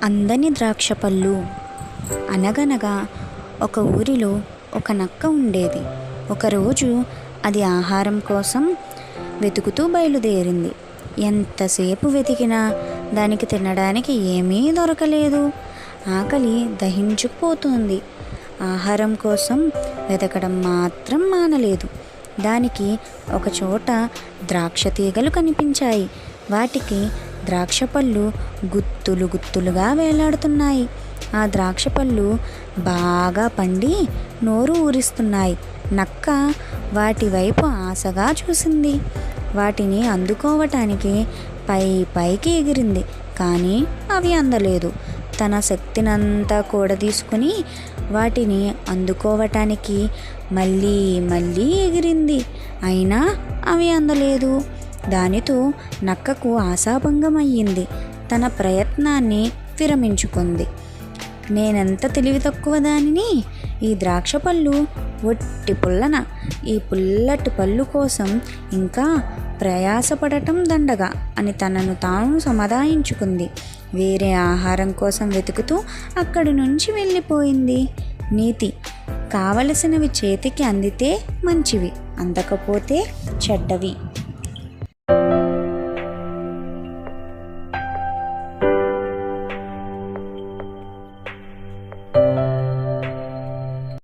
అందని ద్రాక్ష పళ్ళు. అనగనగా ఒక ఊరిలో ఒక నక్క ఉండేది. ఒకరోజు అది ఆహారం కోసం వెతుకుతూ బయలుదేరింది. ఎంతసేపు వెతికినా దానికి తినడానికి ఏమీ దొరకలేదు. ఆకలి దహించుకుపోతుంది. ఆహారం కోసం వెతకడం మాత్రం మానలేదు. దానికి ఒకచోట ద్రాక్ష తీగలు కనిపించాయి. వాటికి ద్రాక్ష పళ్ళు గుత్తులు గుత్తులుగా వేలాడుతున్నాయి. ఆ ద్రాక్ష పళ్ళు బాగా పండి నోరు ఊరిస్తున్నాయి. నక్క వాటి వైపు ఆశగా చూసింది. వాటిని అందుకోవటానికి పైకి ఎగిరింది. కానీ అవి అందలేదు. తన శక్తినంతా కూడదీసుకుని వాటిని అందుకోవటానికి మళ్ళీ మళ్ళీ ఎగిరింది. అయినా అవి అందలేదు. దానితో నక్కకు ఆశాభంగం అయ్యింది. తన ప్రయత్నాన్ని విరమించుకుంది. నేనెంత తెలివి తక్కువ దానిని! ఈ ద్రాక్ష పళ్ళు ఒట్టి పుల్లన. ఈ పుల్లటి పళ్ళు కోసం ఇంకా ప్రయాసపడటం దండగా అని తనను తాను సమాధానించుకుంది. వేరే ఆహారం కోసం వెతుకుతూ అక్కడి నుంచి వెళ్ళిపోయింది. నీతి: కావలసినవి చేతికి అందితే మంచివి, అందకపోతే చెడ్డవి.